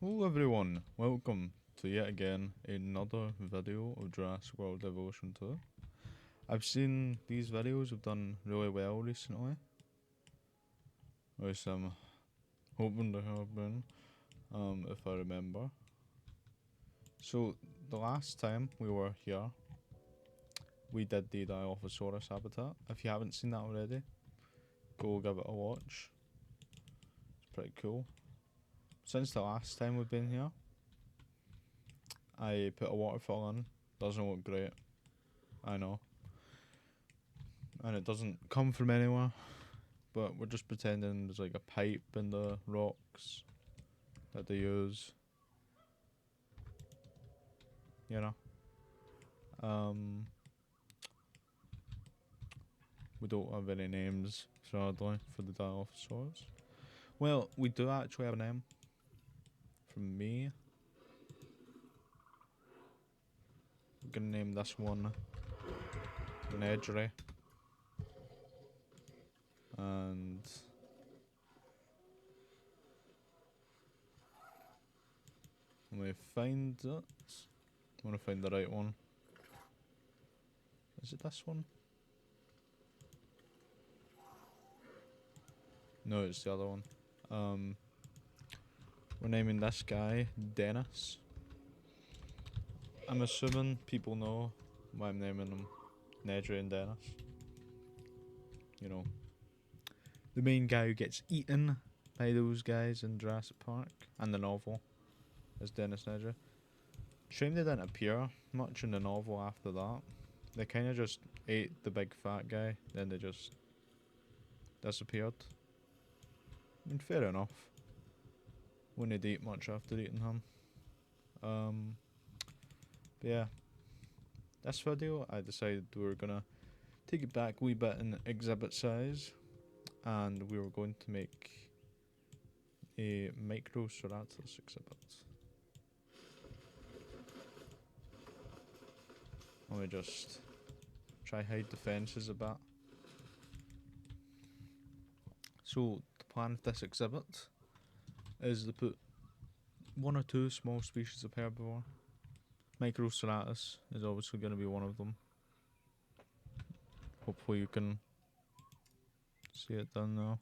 Hello everyone, welcome to yet again another video of Jurassic World Evolution 2. I've seen these videos have done really well recently. At least I'm hoping they have been, if I remember. So the last time we were here, we did the Dilophosaurus habitat. If you haven't seen that already, go give it a watch. It's pretty cool. Since the last time we've been here, I put a waterfall in. Doesn't look great, I know. And it doesn't come from anywhere, but we're just pretending there's like a pipe in the rocks that they use. You know? We don't have any names, sadly, for the Dilophosaurus. Well, we do actually have a name. From me. We're gonna name this one Nedry. And let me find it. I want to find the right one. Is it this one? No, it's the other one. We're naming this guy Dennis. I'm assuming people know why I'm naming them Nedry and Dennis. You know, the main guy who gets eaten by those guys in Jurassic Park and the novel is Dennis Nedry. Shame they didn't appear much in the novel after that. They kind of just ate the big fat guy, then they just disappeared. I mean, fair enough. Wouldn't eat much after eating him. But yeah, this video I decided we were gonna take it back a wee bit in exhibit size, and we were going to make a microceratus exhibit. Let me just try hide the fences a bit. So the plan of this exhibit is to put one or two small species of herbivore. Microceratus is obviously going to be one of them. Hopefully you can see it down there.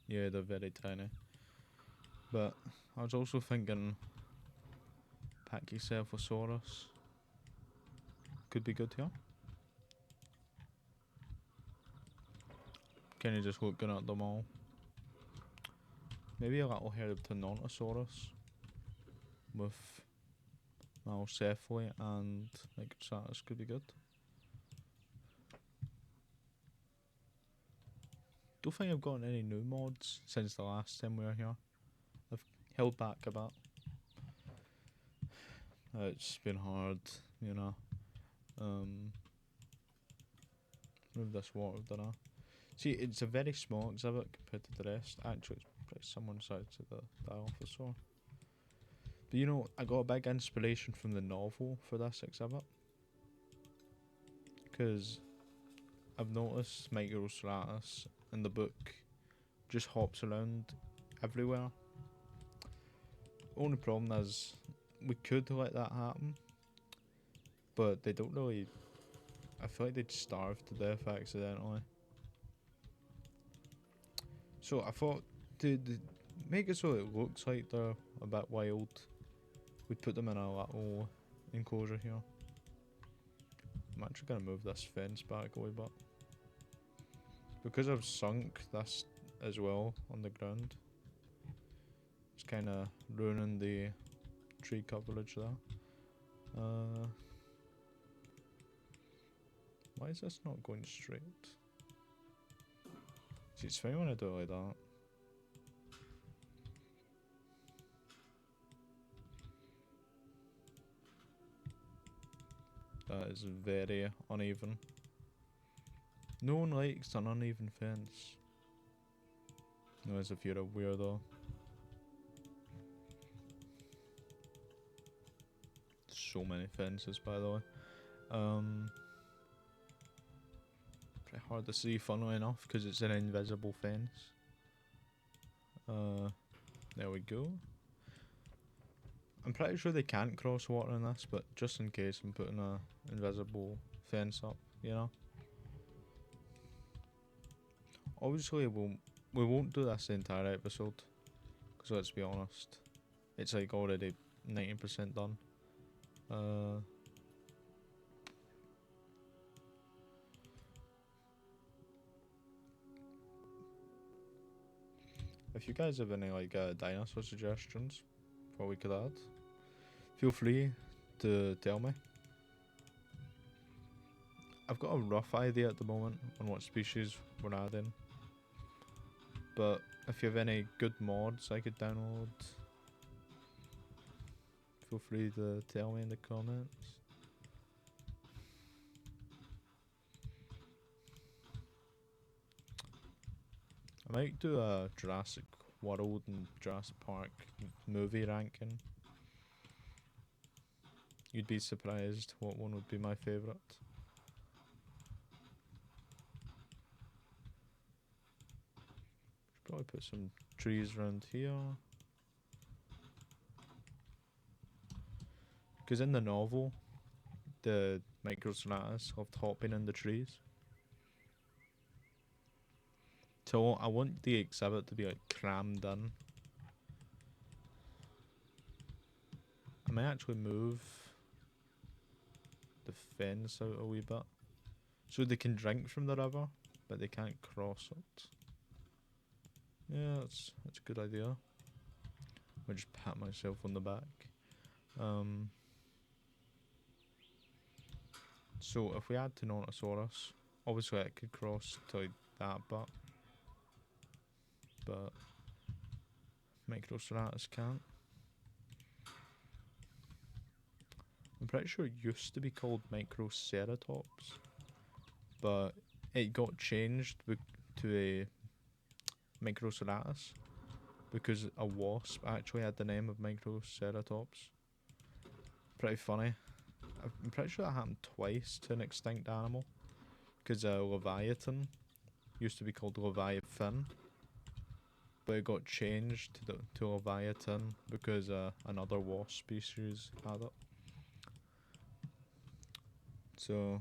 Yeah, they're very tiny. But I was also thinking Pachycephalosaurus could be good here. Kind of just looking at them all. Maybe a little hair of tenontosaurus with homalocephale and microceratus could be good. Don't think I've gotten any new mods since the last time we were here. I've held back a bit. It's been hard, you know. Move this water, don't I? See, it's a very small exhibit compared to the rest. Actually, it's pretty similar size to the Dilophosaur. But you know, I got a big inspiration from the novel for this exhibit. Because I've noticed Microceratus in the book just hops around everywhere. Only problem is, we could let that happen, but they don't really. I feel like they'd starve to death accidentally. So I thought to make it so it looks like they're a bit wild, we'd put them in a little enclosure here. I'm actually gonna move this fence back a wee bit. Because I've sunk this as well on the ground, it's kinda ruining the tree coverage there. Why is this not going straight? See, it's fine when I do it like that. That is very uneven. No one likes an uneven fence. Unless if you're a weirdo. So so many fences, by the way. Pretty hard to see, funnily enough, because it's an invisible fence. There we go. I'm pretty sure they can't cross water in this, but just in case, I'm putting a invisible fence up, you know. Obviously, we won't do this the entire episode, because let's be honest, it's like already 90% done. If you guys have any like dinosaur suggestions for what we could add, feel free to tell me. I've got a rough idea at the moment on what species we're adding, but if you have any good mods I could download, feel free to tell me in the comments. I might do a Jurassic World and Jurassic Park movie ranking. You'd be surprised what one would be my favourite. Should probably put some trees around here. Because in the novel, the microceratus loved hopping in the trees. So I want the exhibit to be like crammed in. I might actually move the fence out a wee bit, so they can drink from the river, but they can't cross it. Yeah, that's a good idea. I'll just pat myself on the back. So if we add tenontosaurus, obviously it could cross to like that bit, but microceratus can't. I'm pretty sure it used to be called microceratops, but it got changed to a microceratus because a wasp actually had the name of microceratops. Pretty funny. I'm pretty sure that happened twice to an extinct animal, because Leviathan used to be called Leviathan, but it got changed to Leviathan because another wasp species had it. So,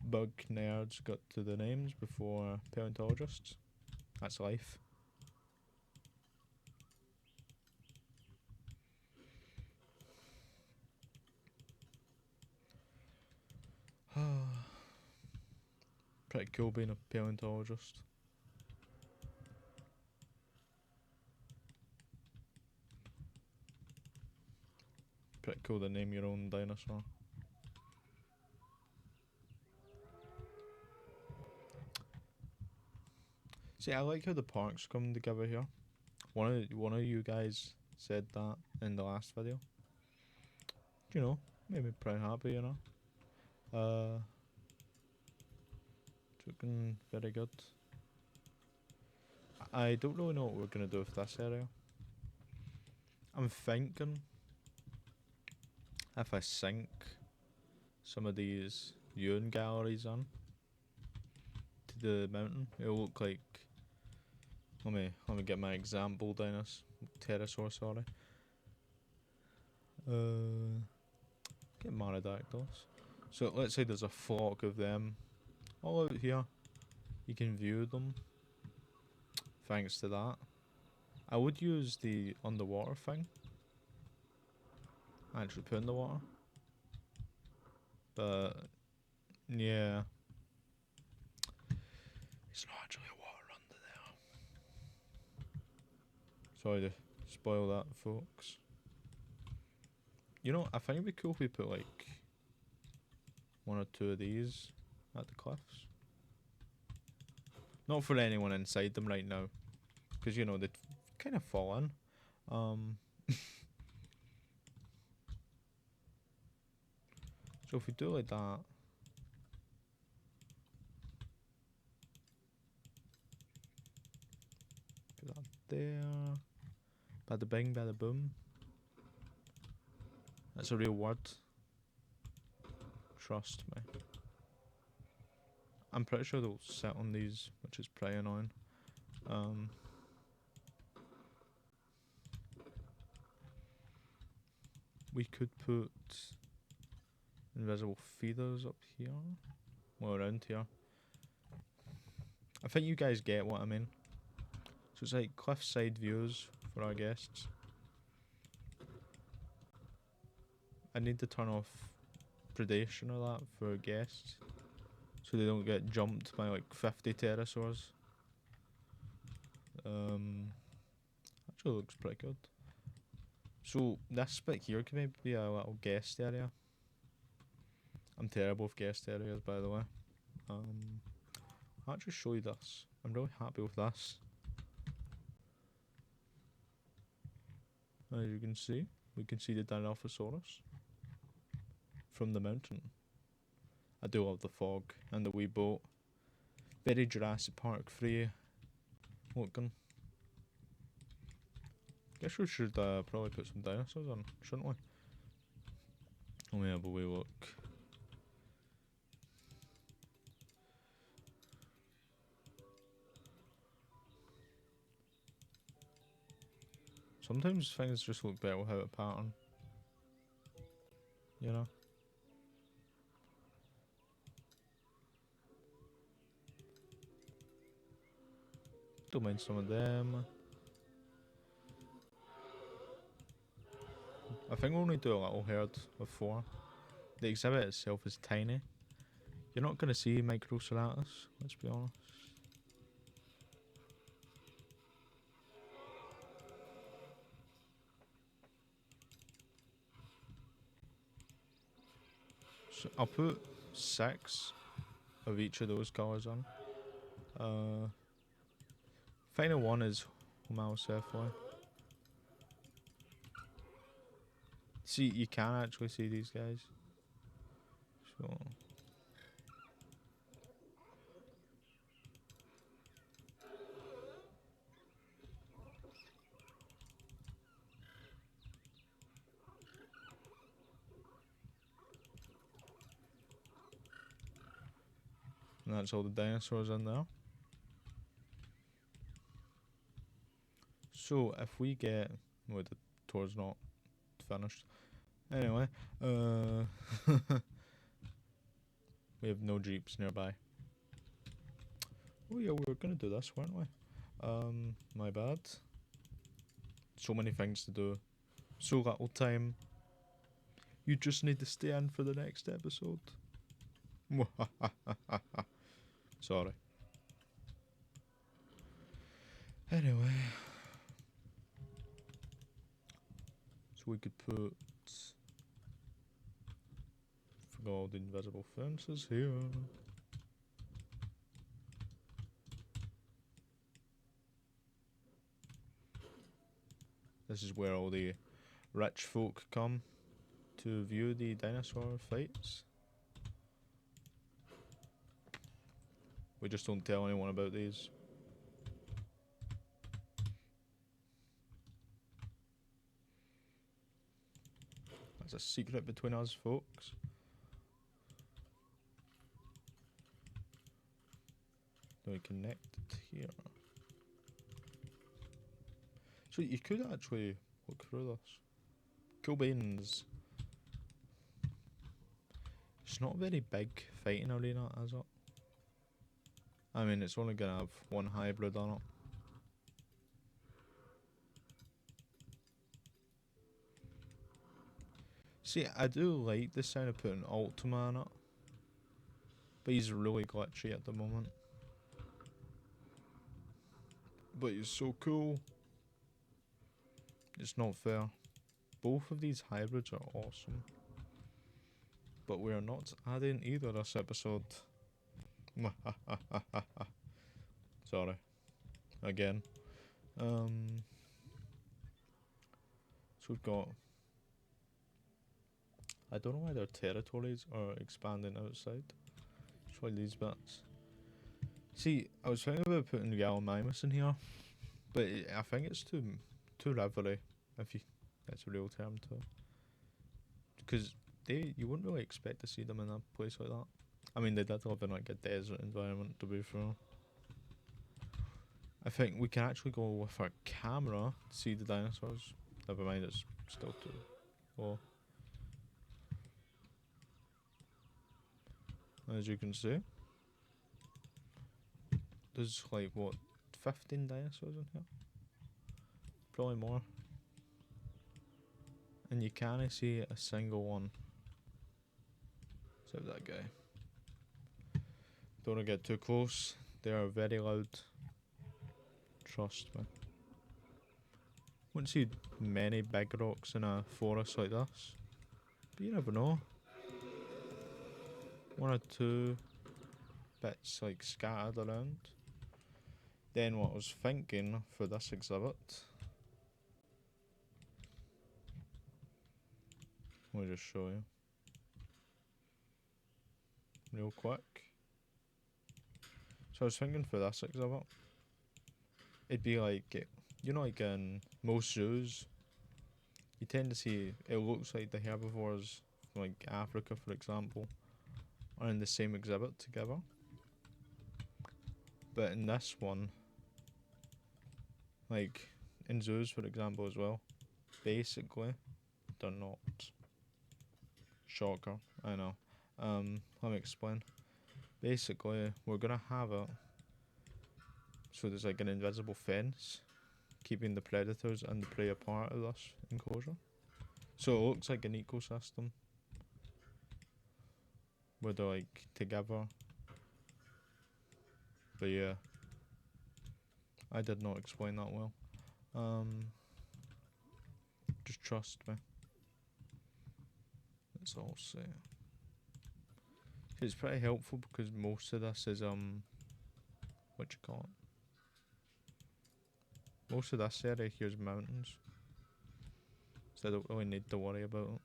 bug nerds got to the names before paleontologists. That's life. Pretty cool being a paleontologist. Pretty cool to name your own dinosaur. See, I like how the parks come together here. One of you guys said that in the last video. You know, made me pretty happy, you know. Looking very good. I don't really know what we're gonna do with this area. I'm thinking if I sink some of these urine galleries on to the mountain, it'll look like. Let me get my example pterosaur, sorry. Get Marodactyls. So let's say there's a flock of them all out here. You can view them thanks to that. I would use the underwater thing. Actually put in the water. But yeah. It's not actually water under there. Sorry to spoil that, folks. You know, I think it'd be cool if we put like one or two of these at the cliffs. Not for anyone inside them right now, because you know they'd kind of fall in. So if we do like that, put that there. Bada bing, bada boom. That's a real word. Trust me. I'm pretty sure they'll sit on these, which is pretty annoying. We could put invisible feeders up here. Well, around here. I think you guys get what I mean. So it's like cliffside views for our guests. I need to turn off predation or that for guests, so they don't get jumped by like 50 pterosaurs. Actually looks pretty good. So this bit here can maybe be a little guest area. I'm terrible with guest areas, by the way. I'll actually show you this. I'm really happy with this. As you can see, we can see the tenontosaurus from the mountain. I do love the fog and the wee boat. Very Jurassic Park free looking. Guess we should probably put some dinosaurs on, shouldn't we? Let me have a wee look. Sometimes things just look better without a pattern. You know? Don't mind some of them. I think we'll only do a little herd of 4. The exhibit itself is tiny. You're not going to see microceratus, let's be honest. So I'll put 6 of each of those colours on. Final one is homalocephale. See, you can actually see these guys. So and that's all the dinosaurs in there. So if we get, well, the tour's not finished. Anyway, we have no jeeps nearby. Oh yeah, we were gonna do this, weren't we? My bad. So many things to do. So little time. You just need to stay in for the next episode. Sorry. Anyway. So we could put... Forgot all the invisible fences here. This is where all the rich folk come to view the dinosaur fights. We just don't tell anyone about these. That's a secret between us, folks. Then we connect it here. So you could actually look through this. Cool beans. It's not a very big fighting arena, is it? I mean, it's only gonna have one hybrid on it. See, I do like the sound of putting Ultima on it, but he's really glitchy at the moment. But he's so cool. It's not fair. Both of these hybrids are awesome. But we are not adding either this episode. Sorry. Again. So we've got... I don't know why their territories are expanding outside. Try these bits. See, I was thinking about putting Gallimimus in here, but I think it's too rivery, if you... That's a real term too. Because you wouldn't really expect to see them in a place like that. I mean, they did live in like a desert environment, to be fair. I think we can actually go with our camera to see the dinosaurs. Never mind, it's still too low. As you can see, there's like what, 15 dinosaurs in here? Probably more. And you can't see a single one. Except that guy. Don't get too close. They are very loud. Trust me. Wouldn't see many big rocks in a forest like this. But you never know. One or two bits like scattered around. Then what I was thinking for this exhibit. Let me just show you. Real quick. So I was thinking for this exhibit, it'd be like, you know, like in most zoos, you tend to see, it looks like the herbivores from like Africa, for example, are in the same exhibit together. But in this one, like in zoos, for example, as well, basically, they're not. Shocker, I know. Let me explain. Basically, we're gonna have it so there's like an invisible fence keeping the predators and the prey apart of this enclosure. So it looks like an ecosystem where they're like together. But yeah, I did not explain that well. Just trust me. That's all I'll say. It's pretty helpful because most of this is what you call it? Most of this area here is mountains, so I don't really need to worry about it.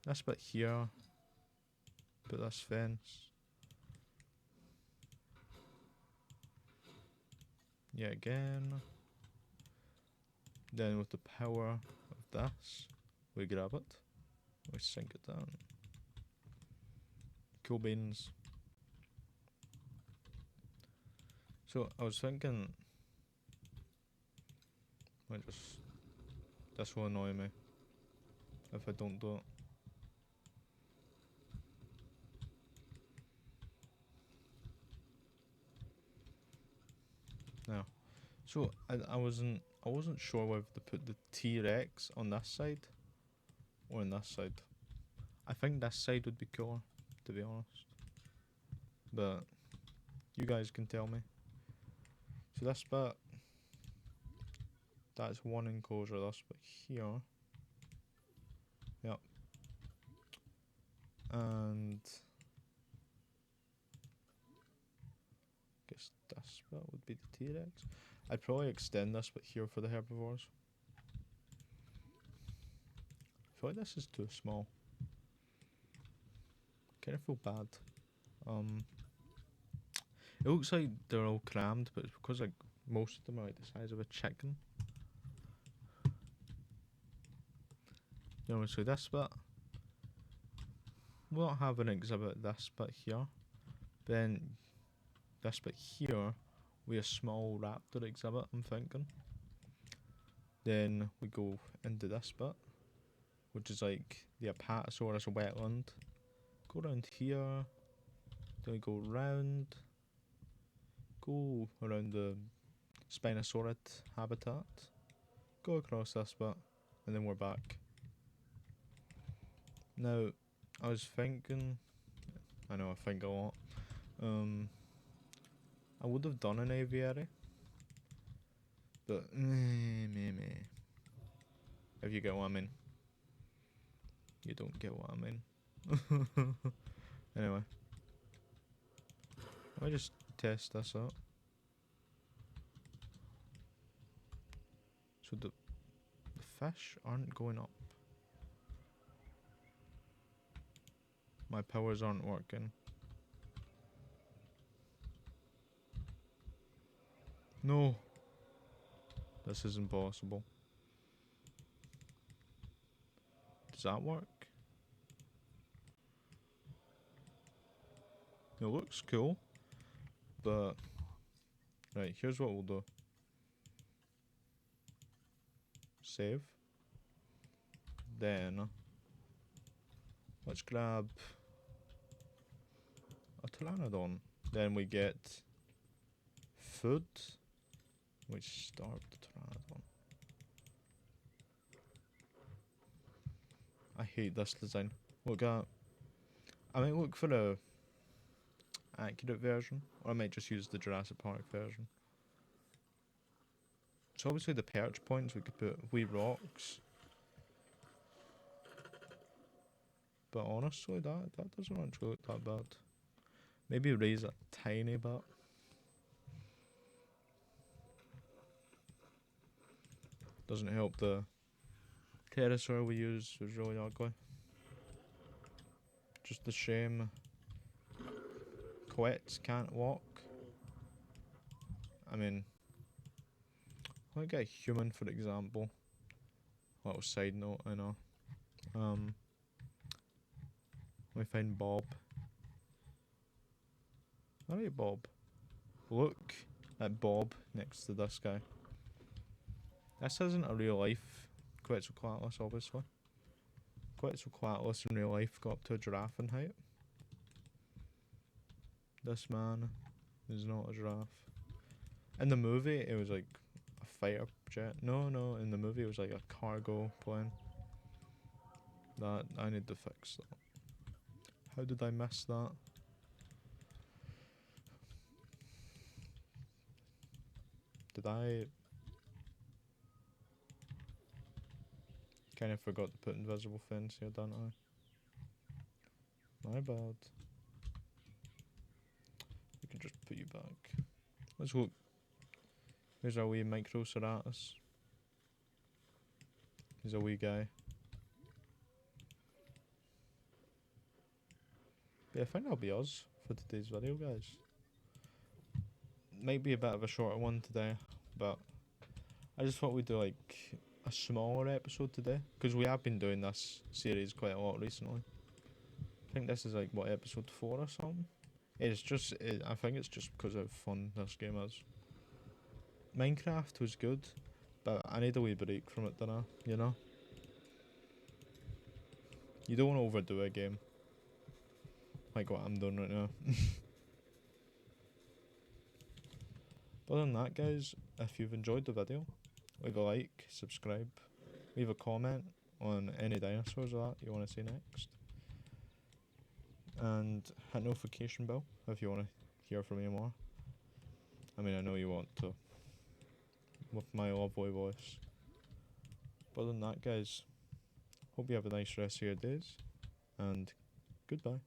This bit here, put this fence. Yeah, again. Then with the power of this, we grab it, we sink it down. Cool beans. So I was thinking, this will annoy me if I don't do it. Now, so I wasn't sure whether to put the T-Rex on this side or on this side. I think this side would be cooler, to be honest. But you guys can tell me. So this bit, that's one enclosure, this bit here. Yep. And I guess this bit would be the T-Rex. I'd probably extend this bit here for the herbivores. I feel like this is too small. Kind of feel bad. It looks like they're all crammed, but it's because like most of them are like the size of a chicken. You know, so this bit, we'll not have an exhibit this bit here. Then this bit here, we a small raptor exhibit, I'm thinking. Then we go into this bit, which is like the Ep4 wetland. Go around here, then we go round, go around the Spinosaurid habitat, go across this bit, and then we're back. Now, I was thinking, I know I think a lot, I would have done an aviary, but if you get what I mean. You don't get what I mean. Anyway, let me just test this out. So the fish aren't going up. My powers aren't working. No. This is impossible. Does that work? It looks cool, but right, here's what we'll do. Save. Then let's grab a pteranodon. Then we get food, which starved the pteranodon. I hate this design. Look at. I might look for a accurate version, or I might just use the Jurassic Park version. So obviously the perch points we could put wee rocks, but honestly that doesn't actually look that bad. Maybe raise a tiny bit. Doesn't help the pterosaur we used was really ugly. Just a shame Quets can't walk. I mean, I'll get a human for example. Little side note, I know. Let me find Bob. Alright, Bob. Look at Bob next to this guy. This isn't a real life Quetzalcoatlus, obviously. Quetzalcoatlus in real life got up to a giraffe in height. This man is not a giraffe. In the movie, it was like a fighter jet. No, in the movie it was like a cargo plane. That, I need to fix that. How did I miss that? Did I... Kinda forgot to put invisible fence here, didn't I? My bad. We can just put you back. Let's look. Here's our wee microceratus. He's a wee guy. But yeah, I think that'll be us for today's video, guys. Might be a bit of a shorter one today, but I just thought we'd do like a smaller episode today, because we have been doing this series quite a lot recently. I think this is like, what, episode 4 or something? It's just, I think it's just because of how fun this game is. Minecraft was good, but I need a wee break from it, don't I? You know? You don't want to overdo a game. Like what I'm doing right now. But other than that, guys, if you've enjoyed the video, leave a like, subscribe, leave a comment on any dinosaurs or that you want to see next. And hit notification bell if you want to hear from me more. I mean, I know you want to, with my lovely voice. But other than that, guys, hope you have a nice rest of your days, and goodbye.